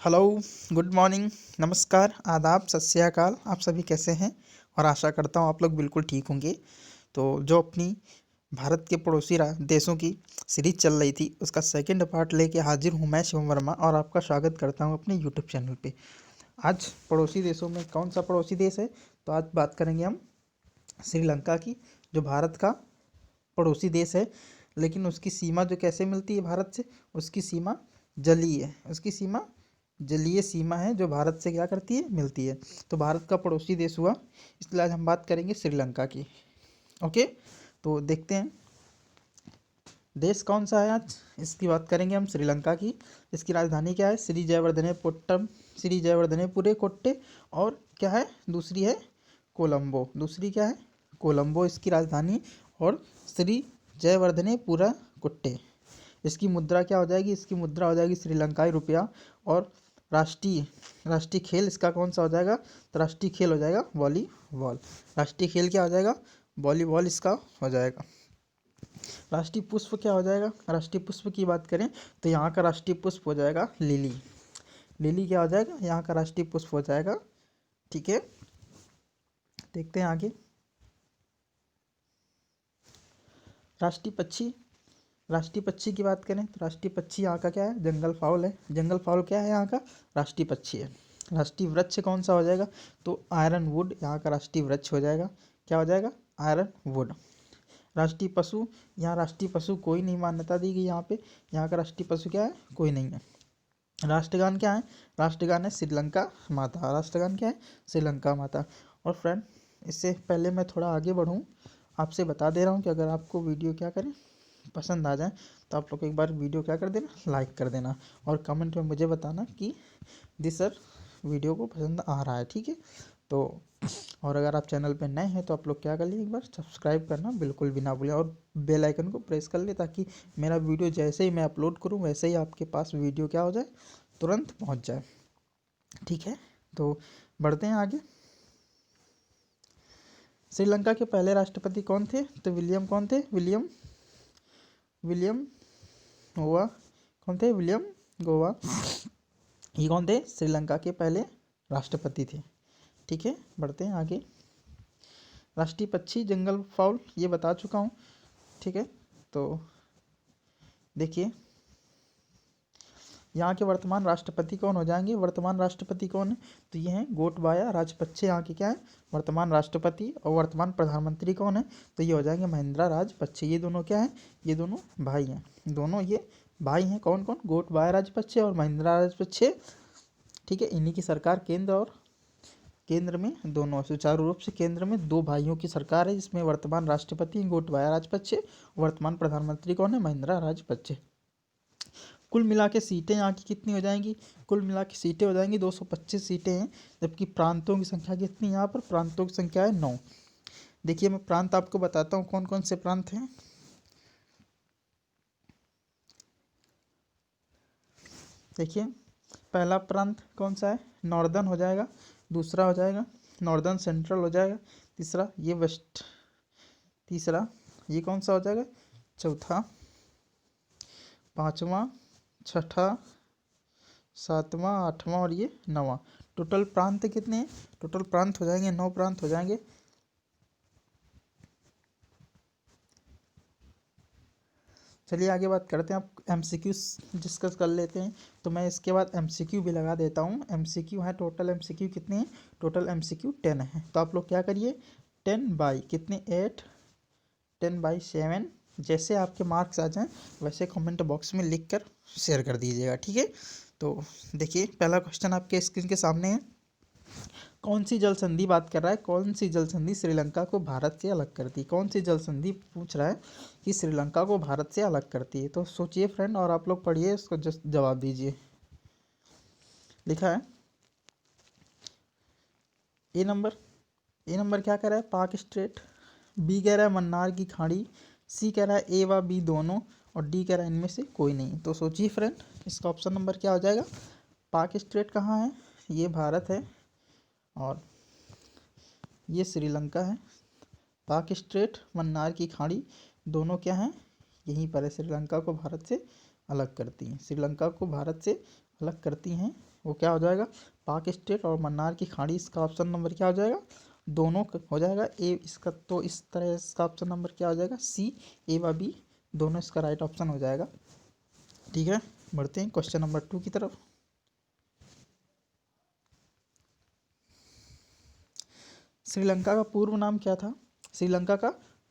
Hello, good morning, नमस्कार, आदाब, सत श्री अकाल। आप सभी कैसे हैं? और आशा करता हूँ आप लोग बिल्कुल ठीक होंगे। तो जो अपनी भारत के पड़ोसी देशों की सीरीज चल रही थी उसका सेकंड पार्ट लेके हाजिर हूँ मैं शिवम वर्मा और आपका स्वागत करता हूँ अपने यूट्यूब चैनल पे। आज पड़ोसी देशों में कौन सा पड़ोसी देश है? तो आज बात करेंगे हम श्रीलंका की, जो भारत का पड़ोसी देश है। लेकिन उसकी सीमा जो कैसे मिलती है भारत से, उसकी सीमा जलीय है। उसकी सीमा जलीय सीमा है जो भारत से क्या करती है, मिलती है। तो भारत का पड़ोसी देश हुआ, इसलिए आज हम बात करेंगे श्रीलंका की। ओके, तो देखते हैं देश कौन सा है। आज इसकी बात करेंगे हम, श्रीलंका की। इसकी राजधानी क्या है? श्री जयवर्धनेपुट्टम, श्री जयवर्धनेपुरे कोट्टे। और क्या है? दूसरी है कोलंबो। दूसरी क्या है? कोलंबो इसकी राजधानी। और श्री जयवर्धनेपुरा कोट्टे। इसकी मुद्रा क्या हो जाएगी? इसकी मुद्रा हो जाएगी श्रीलंकाई रुपया। और राष्ट्रीय राष्ट्रीय खेल इसका कौन सा हो जाएगा? तो राष्ट्रीय खेल हो जाएगा वॉलीबॉल। राष्ट्रीय खेल क्या हो जाएगा? वॉलीबॉल इसका हो जाएगा। राष्ट्रीय पुष्प क्या हो जाएगा? राष्ट्रीय पुष्प की बात करें तो यहाँ का राष्ट्रीय पुष्प हो जाएगा लिली। लिली क्या हो जाएगा? यहाँ का राष्ट्रीय पुष्प हो जाएगा। ठीक है, देखते हैं आगे। राष्ट्रीय पक्षी, राष्ट्रीय पक्षी की बात करें तो राष्ट्रीय पक्षी यहाँ का क्या है? जंगल फाउल है। जंगल फाउल क्या है? यहाँ का राष्ट्रीय पक्षी है। राष्ट्रीय वृक्ष कौन सा हो जाएगा? तो आयरन वुड यहाँ का राष्ट्रीय वृक्ष हो जाएगा। क्या हो जाएगा? Iron would. राष्ट्रीय पशु, यहाँ राष्ट्रीय पशु कोई नहीं मान्यता दी गई यहाँ पे। यहाँ का राष्ट्रीय पशु क्या है? कोई नहीं है। राष्ट्रगान क्या है? राष्ट्रगान है श्रीलंका माता। राष्ट्रगान क्या है? श्रीलंका माता। और फ्रेंड, इससे पहले मैं थोड़ा आगे बढ़ूँ, आपसे बता दे रहा हूँ कि अगर आपको वीडियो क्या करें, पसंद आ जाए, तो आप लोग एक बार वीडियो क्या कर देना, लाइक कर देना। और कमेंट में मुझे बताना कि जी सर वीडियो को पसंद आ रहा है। ठीक है, तो और अगर आप चैनल पे नए हैं तो आप लोग क्या कर लिए, एक बार सब्सक्राइब करना बिल्कुल भी ना भूलें। और बेल आइकन को प्रेस कर ले ताकि मेरा वीडियो जैसे ही मैं अपलोड करूँ वैसे ही आपके पास वीडियो क्या हो जाए, तुरंत पहुँच जाए। ठीक है, तो बढ़ते हैं आगे। श्रीलंका के पहले राष्ट्रपति कौन थे? तो विलियम कौन थे? विलियम गोवा। कौन थे? विलियम गोवा। ये कौन थे? श्रीलंका के पहले राष्ट्रपति थे। ठीक है, बढ़ते हैं आगे। राष्ट्रीय पक्षी जंगल फाउल ये बता चुका हूँ। ठीक है, तो देखिए यहाँ के वर्तमान राष्ट्रपति कौन हो जाएंगे? वर्तमान राष्ट्रपति कौन है? तो ये हैं गोटबाया राजपक्षे यहाँ के क्या है? वर्तमान राष्ट्रपति। और वर्तमान प्रधानमंत्री कौन है? तो ये हो जाएंगे महिंद्रा राजपक्षे। ये दोनों क्या है? ये दोनों भाई हैं। दोनों ये भाई हैं। कौन कौन? गोटबाया राजपक्षे और महिंद्रा राजपक्षे। ठीक है, इन्हीं की सरकार केंद्र में दोनों सुचारू रूप से केंद्र में दो भाइयों की सरकार है, जिसमें वर्तमान राष्ट्रपति गोटबाया राजपक्षे, वर्तमान प्रधानमंत्री कौन है? महिंद्रा राजपक्षे। कुल मिला के सीटें यहाँ की कितनी हो जाएंगी? कुल मिला के सीटें हो जाएंगी 225 सीटें हैं। जबकि प्रांतों की संख्या कितनी? यहाँ पर प्रांतों की संख्या है 9। देखिए मैं प्रांत आपको बताता हूँ कौन कौन से प्रांत हैं। देखिए पहला प्रांत कौन सा है? नॉर्दर्न हो जाएगा। दूसरा हो जाएगा नॉर्दर्न सेंट्रल हो जाएगा। तीसरा ये वेस्ट। तीसरा ये कौन सा हो जाएगा? चौथा, पाँचवा, छठा, सातवां, आठवां और ये नवां। टोटल प्रांत कितने हैं? टोटल प्रांत हो जाएंगे 9 प्रांत हो जाएंगे। चलिए आगे बात करते हैं। आप एमसीक्यू डिस्कस कर लेते हैं। तो मैं इसके बाद एमसीक्यू भी लगा देता हूँ। एमसीक्यू है, टोटल एमसीक्यू कितने हैं? टोटल एमसीक्यू 10 है। तो आप लोग क्या करिए, 10 बाई कितने? 8, 10/7। जैसे आपके मार्क्स आ जाएं वैसे कमेंट बॉक्स में लिख कर शेयर कर दीजिएगा। ठीक है, तो देखिए पहला क्वेश्चन आपके स्क्रीन के सामने है। कौन सी जल संधि बात कर रहा है? कौन सी जल संधि श्रीलंका को भारत से अलग करती है? कौन सी जल संधि पूछ रहा है कि श्रीलंका को भारत से अलग करती है? तो सोचिए फ्रेंड, और आप लोग पढ़िए, इसको जस्ट जवाब दीजिए। लिखा है ए नंबर क्या कह रहा है? पाक स्ट्रेट। बी कह रहा है मन्नार की खाड़ी। सी कह रहा है ए व बी दोनों। और डी कह रहा है इनमें से कोई नहीं। तो सोचिए फ्रेंड, इसका ऑप्शन नंबर क्या हो जाएगा? पाक स्ट्रेट कहाँ है? ये भारत है और ये श्रीलंका है। पाक स्ट्रेट, मन्नार की खाड़ी दोनों क्या हैं? यहीं पर है। श्रीलंका को भारत से अलग करती हैं। श्रीलंका को भारत से अलग करती हैं वो क्या हो जाएगा, पाक स्टेट और मन्नार की खाड़ी। इसका ऑप्शन नंबर क्या हो जाएगा, दोनों हो जाएगा ए इसका। तो इस तरह इसका ऑप्शन नंबर क्या हो जाएगा, सी, ए व बी दोनों इसका राइट ऑप्शन हो जाएगा। ठीक है, बढ़ते हैं क्वेश्चन नंबर 2 की तरफ। श्रीलंका का पूर्व नाम क्या था, श्रीलंका का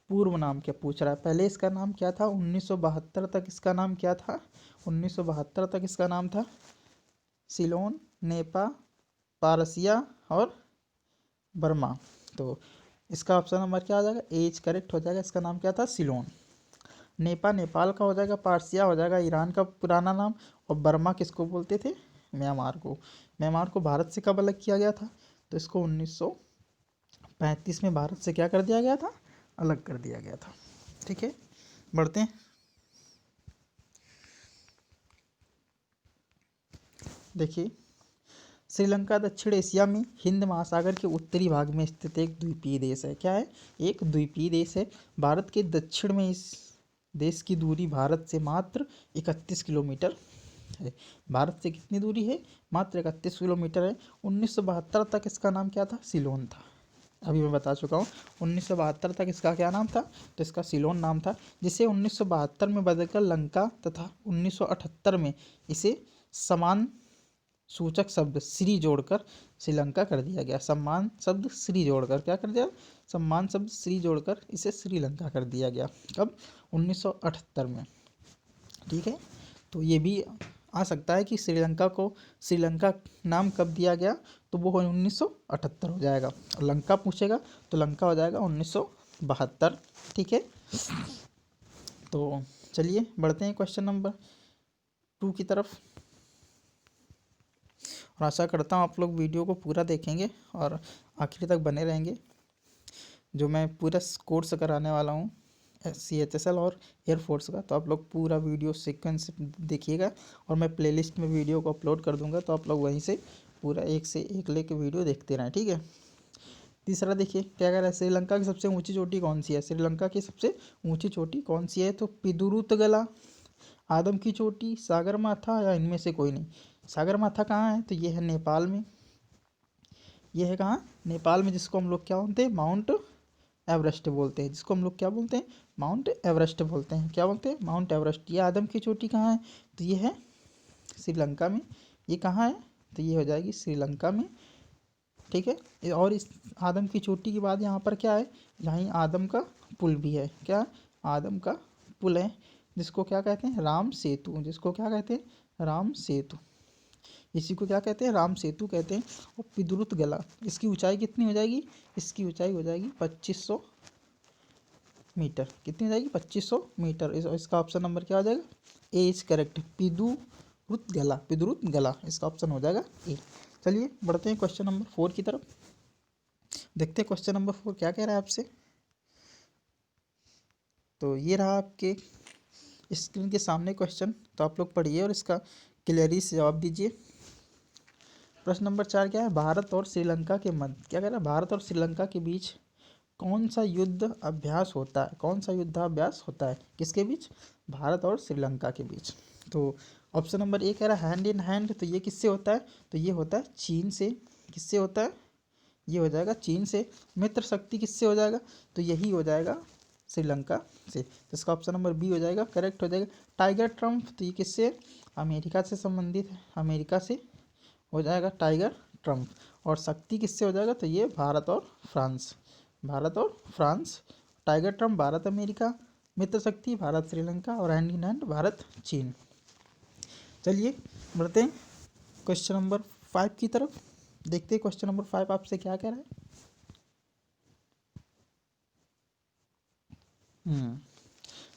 पूर्व नाम क्या पूछ रहा है। पहले इसका नाम क्या था, 1972 तक इसका नाम क्या था, 1972 तक इसका नाम था सिलोन, नेपा, पारसिया और बर्मा। तो इसका ऑप्शन नंबर क्या हो जाएगा, एज करेक्ट हो जाएगा। इसका नाम क्या था, सिलोन। नेपा नेपाल का हो जाएगा, पारसिया हो जाएगा ईरान का पुराना नाम, और बर्मा किसको बोलते थे, म्यांमार को। म्यांमार को भारत से कब अलग किया गया था, तो इसको 1935 में भारत से क्या कर दिया गया था, अलग कर दिया गया था। ठीक है, बढ़ते हैं। देखिए, श्रीलंका दक्षिण एशिया में हिंद महासागर के उत्तरी भाग में स्थित एक द्वीपीय देश है। क्या है, एक द्वीपीय देश है। भारत के दक्षिण में इस देश की दूरी भारत से मात्र 31 किलोमीटर है। भारत से कितनी दूरी है, मात्र 31 किलोमीटर है। 1972 तक इसका नाम क्या था, सिलोन था। अभी मैं बता चुका हूँ, 1972 तक इसका क्या नाम था, तो इसका सिलोन नाम था, जिसे 1972 में बदलकर लंका तथा 1978 में इसे समान सूचक शब्द श्री जोड़कर श्रीलंका कर दिया गया। सम्मान शब्द श्री जोड़कर क्या कर दिया, सम्मान शब्द श्री जोड़कर इसे श्रीलंका कर दिया गया। कब, 1978 में। ठीक है, तो ये भी आ सकता है कि श्रीलंका को श्रीलंका नाम कब दिया गया, तो वो 1978 हो जाएगा। और लंका पूछेगा तो लंका हो जाएगा 1972। ठीक है, तो चलिए बढ़ते हैं क्वेश्चन नंबर 2 की तरफ। और आशा करता हूँ आप लोग वीडियो को पूरा देखेंगे और आखिर तक बने रहेंगे। जो मैं पूरा कोर्स कराने वाला हूँ CHSL और एयरफोर्स का, तो आप लोग पूरा वीडियो सीक्वेंस देखिएगा, और मैं प्लेलिस्ट में वीडियो को अपलोड कर दूंगा, तो आप लोग वहीं से पूरा एक से एक लेके वीडियो देखते रहें। ठीक है, तीसरा देखिए क्या कह रहा है, श्रीलंका की सबसे ऊंची चोटी कौन सी है। श्रीलंका की सबसे ऊंची चोटी कौन सी है, तो पिदुरुतगला, आदम की चोटी, सागरमाथा, या इनमें से कोई नहीं। सागरमाथा कहाँ है, तो ये है नेपाल में। ये है कहाँ, नेपाल में, जिसको हम लोग क्या बोलते हैं, माउंट एवरेस्ट बोलते हैं। जिसको हम लोग क्या बोलते हैं, माउंट एवरेस्ट बोलते हैं। क्या बोलते हैं, माउंट एवरेस्ट। ये आदम की चोटी कहाँ है, तो ये है श्रीलंका में। ये कहाँ है, तो ये हो जाएगी श्रीलंका में। ठीक है, और इस आदम की चोटी के बाद यहाँ पर क्या है, यहीं आदम का पुल भी है। क्या, आदम का पुल है, जिसको क्या कहते हैं, राम सेतु। जिसको क्या कहते हैं, राम सेतु। इसी को क्या कहते हैं, राम सेतु कहते हैं। और पिदुरुत गला, इसकी ऊंचाई कितनी हो जाएगी, इसकी ऊंचाई हो जाएगी 2500 मीटर। कितनी हो जाएगी, 2500 मीटर। इसका ऑप्शन नंबर क्या हो जाएगा, ए इज करेक्ट, पिदुरुत गला, पिदुरुत गला, इसका ऑप्शन हो जाएगा ए। चलिए बढ़ते हैं क्वेश्चन नंबर 4 की तरफ। देखते हैं क्वेश्चन नंबर 4 क्या कह रहा है आपसे। तो ये रहा आपके स्क्रीन के सामने क्वेश्चन, तो आप लोग पढ़िए और इसका क्लियरली से जवाब दीजिए। प्रश्न नंबर 4 क्या है, भारत और श्रीलंका के मध्य, क्या कह रहा है, भारत और श्रीलंका के बीच कौन सा युद्ध अभ्यास होता है। कौन सा युद्धाभ्यास होता है, किसके बीच, भारत और श्रीलंका के बीच। तो ऑप्शन नंबर ए कह रहा है हैंड इन हैंड, तो ये किससे होता है, तो ये होता है चीन से। किससे होता है, ये हो जाएगा चीन से। मित्र शक्ति किससे हो जाएगा, तो यही हो जाएगा श्रीलंका से। तो इसका ऑप्शन नंबर बी हो जाएगा, करेक्ट हो जाएगा। टाइगर ट्रम्प, तो ये किससे, अमेरिका से संबंधित है, अमेरिका से हो जाएगा टाइगर ट्रम्प। और शक्ति किससे हो जाएगा, तो ये भारत और फ्रांस, भारत और France. Tiger Triumph Bharat America, Mitra Shakti Bharat Sri Lanka, और हैंड इन हैंड भारत चीन। चलिए बढ़ते हैं क्वेश्चन नंबर 5 की तरफ। देखते हैं क्वेश्चन नंबर 5 आपसे क्या कह रहा है।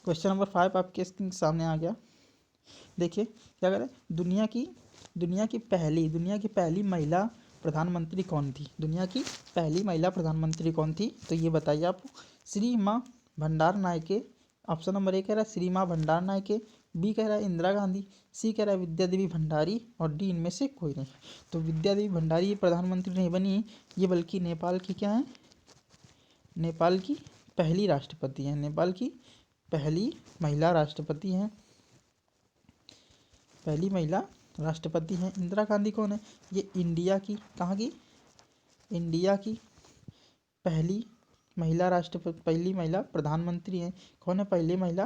क्वेश्चन नंबर 5 आपके स्क्रीन के सामने आ गया। देखिए क्या कह रहा है, दुनिया की पहली महिला प्रधानमंत्री कौन थी। दुनिया की पहली महिला प्रधानमंत्री कौन थी, तो ये बताइए आप। श्री माँ भंडार नायके, ऑप्शन नंबर ए कह रहा है श्री माँ भंडार नायके, बी कह रहा है इंदिरा गांधी, सी कह रहा है विद्या देवी भंडारी, और डी इनमें से कोई नहीं। तो विद्या देवी भंडारी ये प्रधानमंत्री नहीं बनी, ये बल्कि नेपाल की क्या है, नेपाल की पहली राष्ट्रपति हैं, नेपाल की पहली महिला राष्ट्रपति हैं, पहली महिला राष्ट्रपति हैं। इंदिरा गांधी कौन है? ये इंडिया की, कहाँ की? इंडिया की पहली महिला राष्ट्रपति, पहली महिला प्रधानमंत्री हैं। कौन है? पहली महिला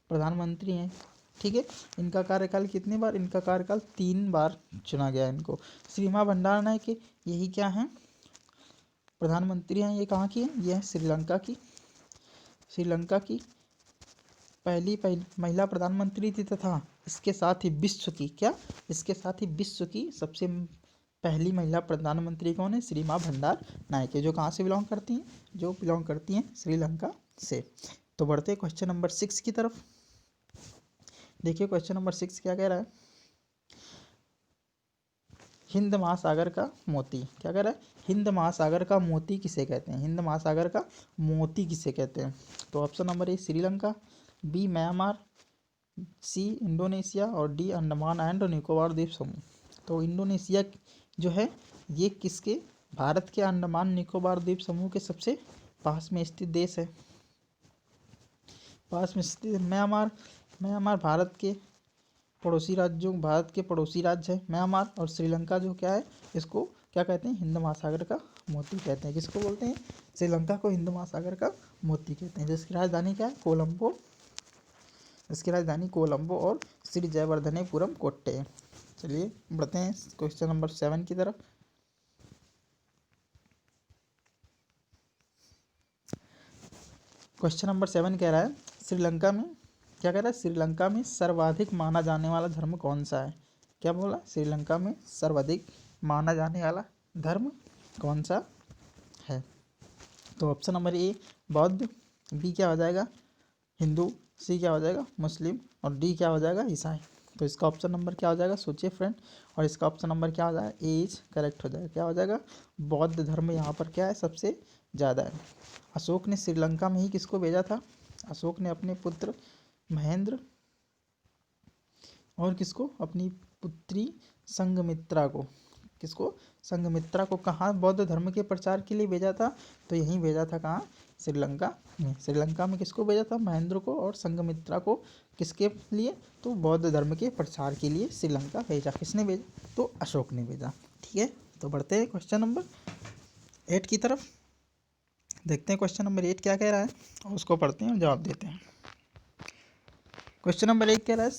प्रधानमंत्री हैं। ठीक है। इनका कार्यकाल कितने बार? इनका कार्यकाल 3 बार चुना गया है इनको। श्रीमा भंडारनायक के यही क्या हैं? प्रधानमंत्री हैं। ये कहाँ की है? ये है श्रीलंका की। श्रीलंका की पहली महिला प्रधानमंत्री थी तथा इसके साथ ही विश्व की, क्या? इसके साथ ही विश्व की सबसे पहली महिला प्रधानमंत्री कौन है? श्रीमा भंडार नायक है, जो कहाँ से बिलोंग करती हैं? जो बिलोंग करती हैं श्रीलंका से। तो बढ़ते हैं क्वेश्चन नंबर 6 की तरफ। देखिए क्वेश्चन नंबर 6 क्या कह रहा है? हिंद महासागर का मोती, क्या कह रहा है? हिंद महासागर का मोती किसे कहते हैं? हिंद महासागर का मोती किसे कहते हैं? तो option number A Sri Lanka, B Myanmar, C Indonesia और डी अंडमान एंड निकोबार द्वीप समूह। तो इंडोनेशिया जो है ये किसके? भारत के अंडमान निकोबार द्वीप समूह के सबसे पास में स्थित देश है। पास में स्थित म्यांमार, म्यांमार भारत के पड़ोसी राज्यों, भारत के पड़ोसी राज्य है म्यांमार। और श्रीलंका जो क्या है, इसको क्या कहते हैं? हिंद महासागर का मोती कहते हैं। किसको बोलते हैं? श्रीलंका को हिंद महासागर का मोती कहते हैं। जिसकी राजधानी क्या है? कोलंबो। इसकी राजधानी कोलंबो और श्री जयवर्धनेपुरम कोट्टे। चलिए बढ़ते हैं क्वेश्चन नंबर 7 की तरफ। क्वेश्चन नंबर 7 कह रहा है श्रीलंका में, क्या कह रहा है? श्रीलंका में सर्वाधिक माना जाने वाला धर्म कौन सा है? क्या बोला? श्रीलंका में सर्वाधिक माना जाने वाला धर्म कौन सा है? तो ऑप्शन नंबर ए बौद्ध, बी क्या हो जाएगा? हिंदू, सी क्या हो जाएगा? मुस्लिम और डी क्या हो जाएगा? ईसाई। तो इसका ऑप्शन नंबर क्या हो जाएगा? सोचिए फ्रेंड। और इसका ऑप्शन नंबर क्या हो जाएगा? ए इज करेक्ट हो जाएगा। क्या हो जाएगा? बौद्ध धर्म यहाँ पर क्या है? सबसे ज़्यादा है। अशोक ने श्रीलंका में ही किसको भेजा था? अशोक ने अपने पुत्र महेंद्र और किसको? अपनी पुत्री संघमित्रा को। किसको? संघमित्रा को कहाँ बौद्ध धर्म के प्रचार के लिए भेजा था? तो यहीं भेजा था। कहाँ? श्रीलंका में। श्रीलंका में किसको भेजा था? महेंद्र को और संघमित्रा को। किसके लिए? तो बौद्ध धर्म के प्रचार के लिए श्रीलंका भेजा। किसने भेजा? तो अशोक ने भेजा। ठीक है। तो बढ़ते हैं क्वेश्चन नंबर 8 की तरफ। देखते हैं क्वेश्चन नंबर 8 क्या कह रहा है और उसको पढ़ते हैं और जवाब देते हैं। क्वेश्चन नंबर 1 कह रहा है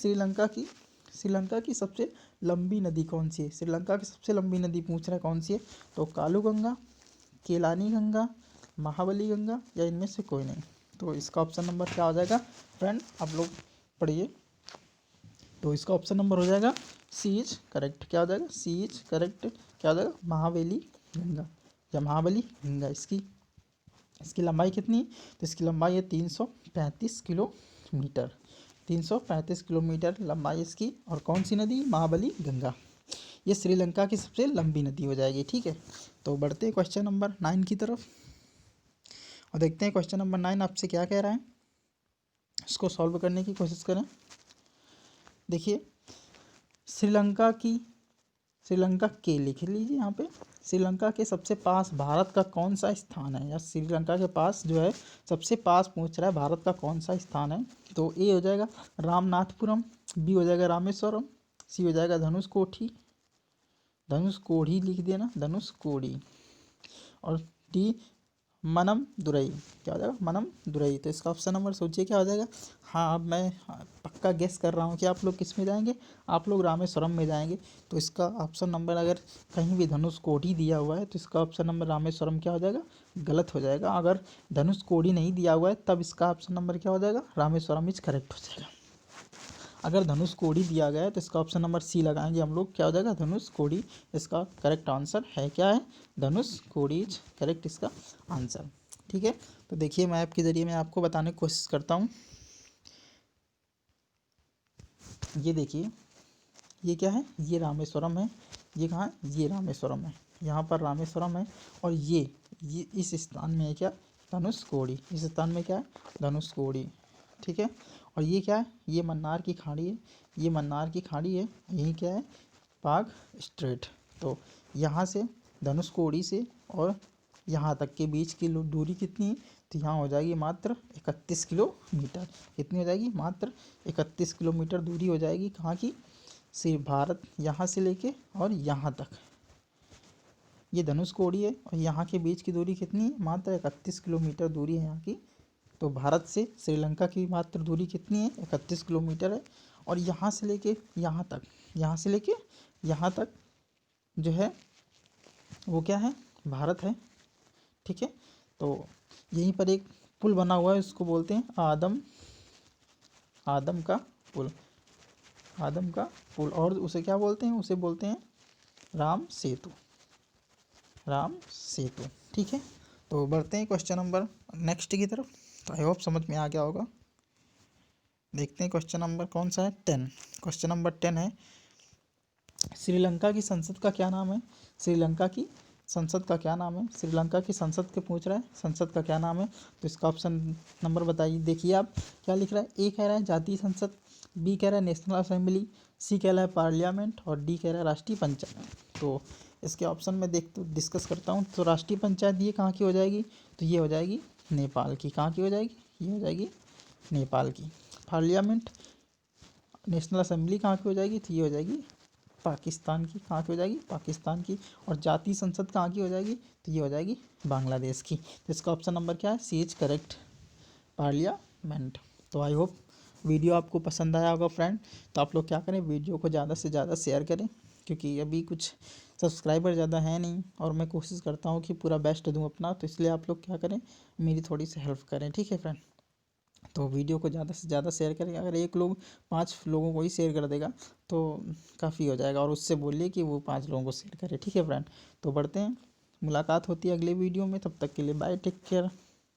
श्रीलंका की सबसे लंबी नदी कौन सी है? श्रीलंका की सबसे लंबी नदी पूछ रहा है कौन सी है? तो कालू गंगा, केलानी गंगा, महाबली गंगा या इनमें से कोई नहीं। तो इसका ऑप्शन नंबर क्या हो जाएगा फ्रेंड? आप लोग पढ़िए। तो इसका ऑप्शन नंबर हो जाएगा सी इज करेक्ट। क्या हो जाएगा? सी इज करेक्ट। क्या हो जाएगा? महाबली गंगा या महाबली गंगा। इसकी लंबाई कितनी है? तो इसकी लंबाई है 335 किलोमीटर। 335 किलोमीटर लंबाई इसकी। और कौन सी नदी? महाबली गंगा। ये श्रीलंका की सबसे लंबी नदी हो जाएगी। ठीक है। तो बढ़ते हैं क्वेश्चन नंबर 9 की तरफ और देखते हैं क्वेश्चन नंबर 9 आपसे क्या कह रहा है। इसको सॉल्व करने की कोशिश करें। देखिए श्रीलंका के लिख लीजिए यहाँ पे। श्रीलंका के सबसे पास भारत का कौन सा स्थान है? या श्रीलंका के पास जो है सबसे पास पूछ रहा है भारत का कौन सा स्थान है? तो ए हो जाएगा रामनाथपुरम, बी हो जाएगा रामेश्वरम, सी हो जाएगा धनुषकोडी लिख देना, धनुषकोडी, और डी मनमदुरई। क्या हो जाएगा? मनमदुरई। तो इसका ऑप्शन नंबर सोचिए क्या हो जाएगा। हाँ अब मैं पक्का गेस कर रहा हूँ कि आप लोग किस में जाएंगे? आप लोग रामेश्वरम में जाएंगे। तो इसका ऑप्शन नंबर अगर कहीं भी धनुषकोडी दिया हुआ है तो इसका ऑप्शन नंबर रामेश्वरम क्या हो जाएगा? गलत हो जाएगा। अगर धनुषकोडी नहीं दिया हुआ है तब इसका ऑप्शन नंबर क्या हो जाएगा? रामेश्वरम इज करेक्ट हो जाएगा। अगर धनुषकोडी दिया गया है तो इसका ऑप्शन नंबर सी लगाएंगे हम लोग। क्या हो जाएगा? धनुषकोडी इसका करेक्ट आंसर है। क्या है? धनुषकोडी इज करेक्ट इसका आंसर। ठीक है। तो देखिए मैप के जरिए मैं आपको बताने की कोशिश करता हूँ। ये देखिए ये क्या है? ये रामेश्वरम है। ये कहाँ है? ये रामेश्वरम है। यहाँ पर रामेश्वरम है और ये इस स्थान में है क्या? धनुषकोडी। इस स्थान में क्या है? धनुषकोडी। ठीक है। और ये क्या है? ये मन्नार की खाड़ी है। ये मन्नार की खाड़ी है। यही क्या है? पाक स्ट्रेट। तो यहाँ से धनुषकोडी से और यहाँ तक के बीच की दूरी कितनी है? तो यहाँ हो जाएगी मात्र 31 किलोमीटर। कितनी हो जाएगी? मात्र 31 किलोमीटर दूरी हो जाएगी। कहाँ की? सिर्फ भारत यहाँ से लेके और यहाँ तक, ये धनुष कोडी है और यहाँ के बीच की दूरी कितनी है, मात्र 31 किलोमीटर दूरी है यहाँ की। तो भारत से श्रीलंका की मात्र दूरी कितनी है, 31 किलोमीटर है। और यहाँ से लेके यहाँ तक, यहाँ से लेके यहाँ तक जो है वो क्या है, भारत है। ठीक है, तो यहीं पर एक पुल बना हुआ है, उसको बोलते हैं आदम का पुल, आदम का पुल। और उसे क्या बोलते हैं, उसे बोलते हैं राम सेतु, राम सेतु। ठीक है, तो बढ़ते हैं क्वेश्चन नंबर नेक्स्ट की तरफ। तो आई होप समझ में आ गया होगा। देखते हैं क्वेश्चन नंबर कौन सा है, 10। क्वेश्चन नंबर 10 है, श्रीलंका की संसद का क्या नाम है, श्रीलंका की संसद का क्या नाम है, श्रीलंका की संसद के पूछ रहा है, संसद का क्या नाम है। तो इसका ऑप्शन नंबर बताइए। देखिए आप क्या लिख रहा है, ए कह रहा है जातीय संसद, बी कह रहा है नेशनल असेंबली, सी कह रहा है पार्लियामेंट और डी कह रहा है राष्ट्रीय पंचायत। तो इसके ऑप्शन में डिस्कस करता हूँ। तो राष्ट्रीय पंचायत ये कहाँ की हो जाएगी, तो ये हो जाएगी नेपाल की। कहाँ की हो जाएगी, ये हो जाएगी नेपाल की। पार्लियामेंट नेशनल असेंबली कहाँ की हो जाएगी, तो ये हो जाएगी पाकिस्तान की। कहाँ की हो जाएगी, पाकिस्तान की। और जातीय संसद कहाँ की हो जाएगी, तो ये हो जाएगी बांग्लादेश की। तो इसका ऑप्शन नंबर क्या है, सी इज करेक्ट, पार्लियामेंट। तो आई होप वीडियो आपको पसंद आया होगा फ्रेंड। तो आप लोग क्या करें, वीडियो को ज़्यादा से ज़्यादा शेयर करें, क्योंकि अभी कुछ सब्सक्राइबर ज़्यादा है नहीं और मैं कोशिश करता हूँ कि पूरा बेस्ट दूँ अपना। तो इसलिए आप लोग क्या करें, मेरी थोड़ी सी हेल्प करें। ठीक है फ्रेंड, तो वीडियो को ज़्यादा से ज़्यादा शेयर करें। अगर एक लोग 5 लोगों को ही शेयर कर देगा तो काफ़ी हो जाएगा, और उससे बोलिए कि वो 5 लोगों को शेयर करे। ठीक है फ्रेंड, तो बढ़ते हैं, मुलाकात होती है अगले वीडियो में। तब तक के लिए बाय, टेक केयर।